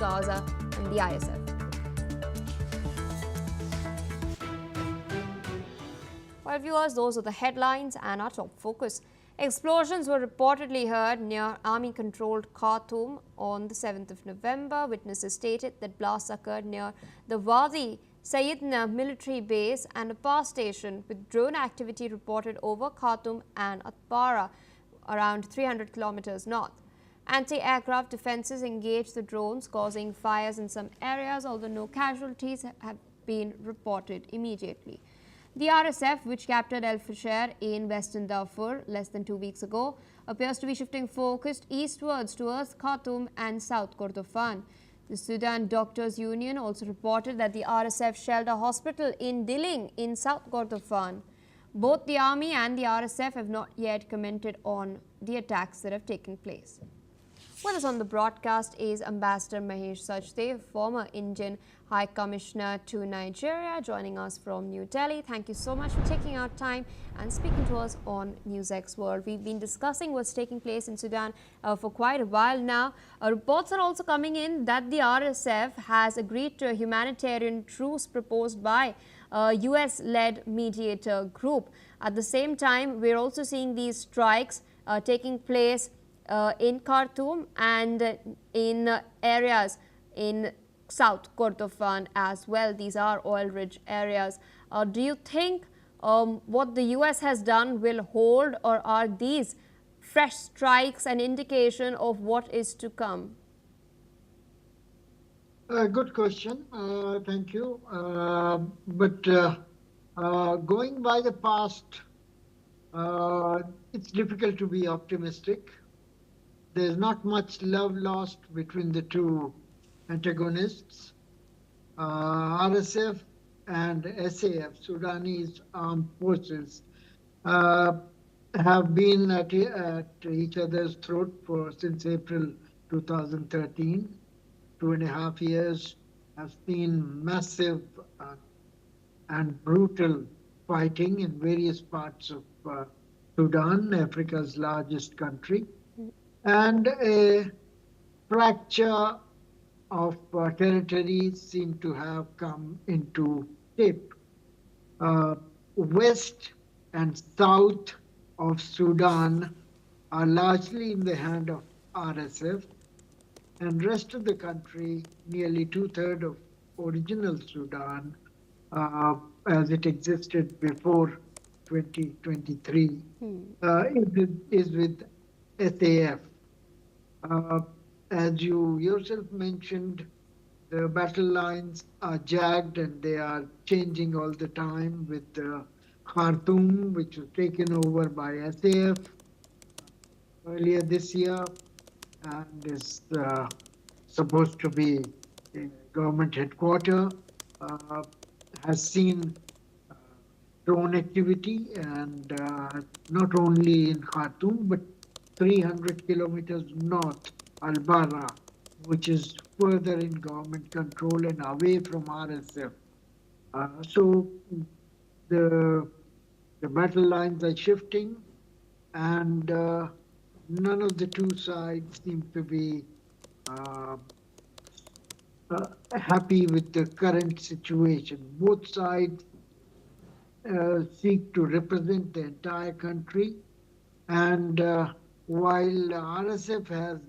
Gaza and the ISF. Well, viewers, those are the headlines and our top focus. Explosions were reportedly heard near army-controlled Khartoum on the 7th of November. Witnesses stated that blasts occurred near the Wadi Sayidna military base and a power station, with drone activity reported over Khartoum and Atbara, around 300 kilometers north. Anti-aircraft defenses engaged the drones, causing fires in some areas, although no casualties have been reported immediately. The RSF, which captured El Fasher in western Darfur less than 2 weeks ago, appears to be shifting focus eastwards towards Khartoum and South Kordofan. The Sudan Doctors Union also reported that the RSF shelled a hospital in Dilling in South Kordofan. Both the army and the RSF have not yet commented on the attacks that have taken place. With us on the broadcast is Ambassador Mahesh Sachdev, former Indian High Commissioner to Nigeria, joining us from New Delhi. Thank you so much for taking our time and speaking to us on NewsX World. We've been discussing what's taking place in Sudan for quite a while now. Reports are also coming in that the RSF has agreed to a humanitarian truce proposed by a US-led mediator group. At the same time, we're also seeing these strikes taking place in Khartoum and in areas in South Kordofan as well. These are oil-rich areas. Do you think what the US has done will hold, or are these fresh strikes an indication of what is to come? Good question. Thank you. But going by the past, it's difficult to be optimistic. There's not much love lost between the two antagonists. RSF and SAF, Sudanese Armed Forces, have been at each other's throat since April 2013. 2.5 years have seen massive and brutal fighting in various parts of Sudan, Africa's largest country, and a fracture of territories seem to have come into shape. West and south of Sudan are largely in the hand of RSF, and rest of the country, nearly 2/3 of original Sudan, as it existed before 2023, is with SAF. As you yourself mentioned, the battle lines are jagged and they are changing all the time, with Khartoum, which was taken over by SAF earlier this year and is supposed to be a government headquarters, has seen drone activity, and not only in Khartoum, but 300 kilometers north, Atbara, which is further in government control and away from RSF. So the battle lines are shifting, and none of the two sides seem to be happy with the current situation. Both sides seek to represent the entire country, and while RSF has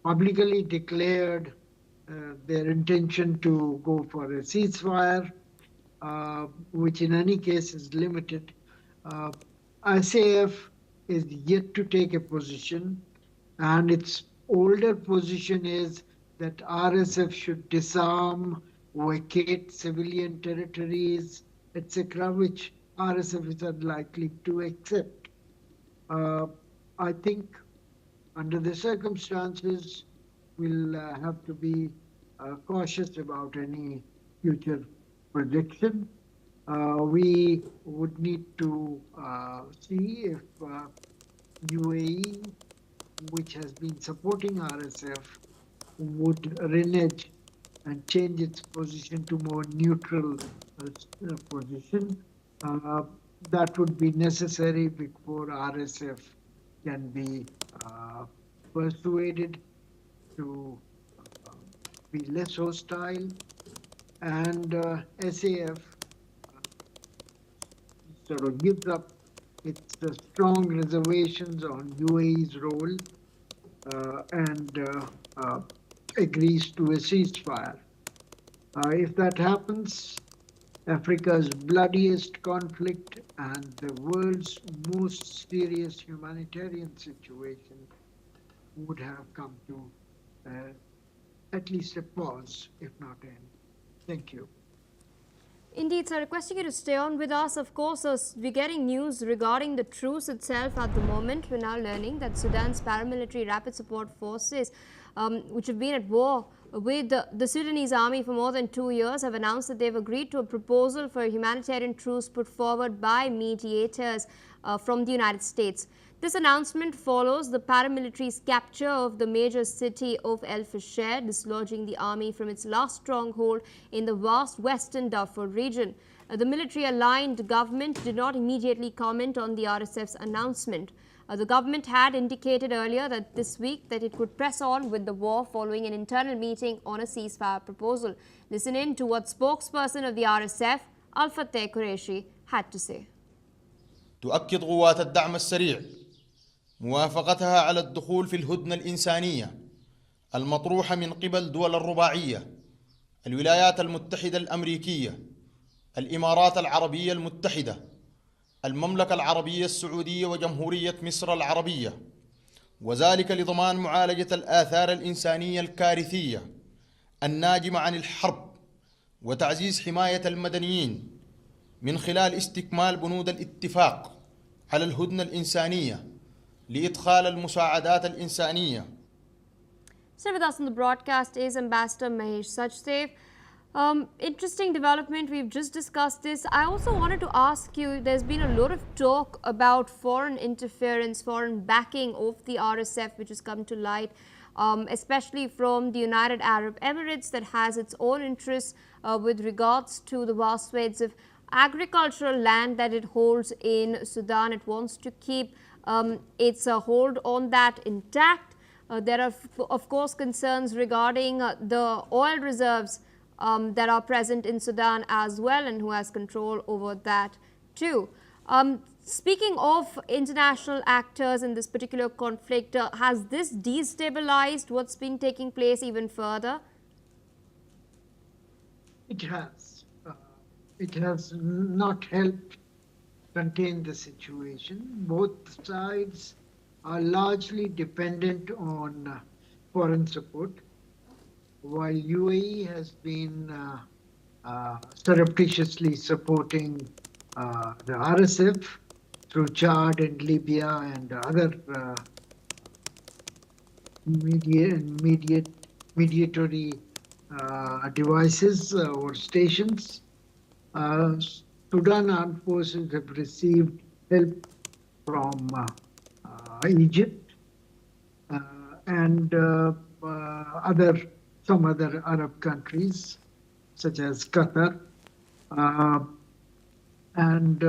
publicly declared their intention to go for a ceasefire, which in any case is limited, SAF is yet to take a position, and its older position is that RSF should disarm, vacate civilian territories, etc., which RSF is unlikely to accept. I think under the circumstances, we'll have to be cautious about any future projection. We would need to see if UAE, which has been supporting RSF, would renege and change its position to more neutral position. That would be necessary before RSF can be persuaded to be less hostile, and SAF sort of gives up its strong reservations on UAE's role and agrees to a ceasefire. If that happens, Africa's bloodiest conflict and the world's most serious humanitarian situation would have come to at least a pause, if not end. Thank you. Indeed, sir. Requesting you to stay on with us. Of course, we're getting news regarding the truce itself at the moment. We're now learning that Sudan's paramilitary rapid support forces, which have been at war with the Sudanese army for more than 2 years, have announced that they've agreed to a proposal for a humanitarian truce put forward by mediators from the United States. This announcement follows the paramilitary's capture of the major city of El Fasher, dislodging the army from its last stronghold in the vast western Darfur region. The military-aligned government did not immediately comment on the RSF's announcement. The government had indicated earlier that this week that it could press on with the war following an internal meeting on a ceasefire proposal. Listen in to what spokesperson of the RSF, Al-Fateh Qureshi, had to say. تؤكد قوات الدعم السريع موافقتها على الدخول في الهدنة الإنسانية المطروحة من قبل دول الرباعية الولايات المتحدة الأمريكية، الإمارات العربية المتحدة، المملكة العربية السعودية وجمهورية مصر العربية، وذلك لضمان معالجة الآثار الإنسانية الكارثية الناجمة عن الحرب وتعزيز حماية المدنيين من خلال استكمال بنود الاتفاق على الهدنة الإنسانية لإدخال المساعدات الإنسانية. Still with us on the broadcast is Ambassador Mahesh Sachdev. Interesting development, we've just discussed this. I also wanted to ask you, there's been a lot of talk about foreign interference, foreign backing of the RSF, which has come to light, especially from the United Arab Emirates, that has its own interests with regards to the vast swathes of agricultural land that it holds in Sudan. It wants to keep its hold on that intact. There are, of course, concerns regarding the oil reserves that are present in Sudan as well, and who has control over that too. Speaking of international actors in this particular conflict, has this destabilized what's been taking place even further? It has. It has not helped contain the situation. Both sides are largely dependent on foreign support, while UAE has been surreptitiously supporting the RSF through Chad and Libya and other mediatory devices or stations. Sudan armed forces have received help from Egypt and some other Arab countries, such as Qatar, and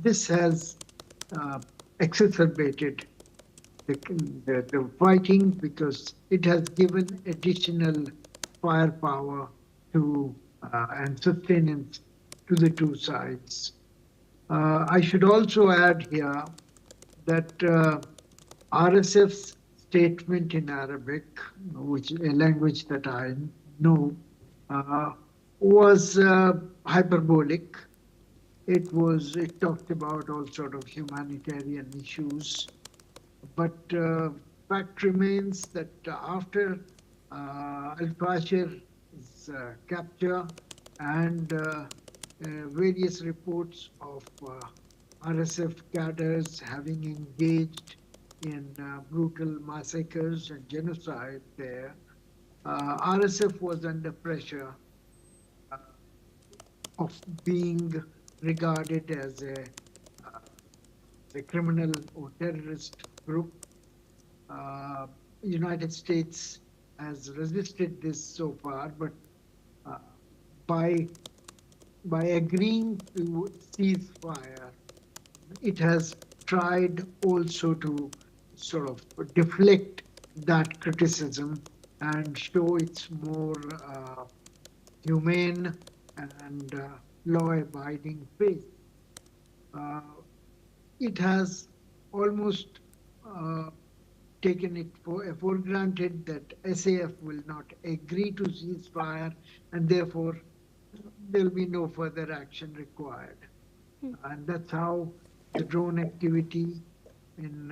this has exacerbated the fighting because it has given additional firepower to and sustenance to the two sides. I should also add here that RSF's statement in Arabic, which a language that I know, was hyperbolic. It talked about all sort of humanitarian issues, but fact remains that after Al-Fashir's capture and various reports of RSF cadres having engaged in brutal massacres and genocide there, RSF was under pressure of being regarded as a criminal or terrorist group. United States has resisted this so far, but by agreeing to ceasefire, it has tried also to sort of deflect that criticism and show its more humane and law-abiding face. It has almost taken it for granted that SAF will not agree to ceasefire, and therefore there will be no further action required. And that's how the drone activity in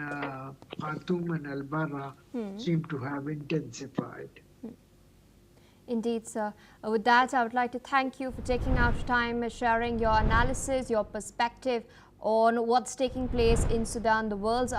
Khartoum and Atbara seem to have intensified. Indeed, sir. With that, I would like to thank you for taking out time, sharing your analysis, your perspective on what's taking place in Sudan, the world's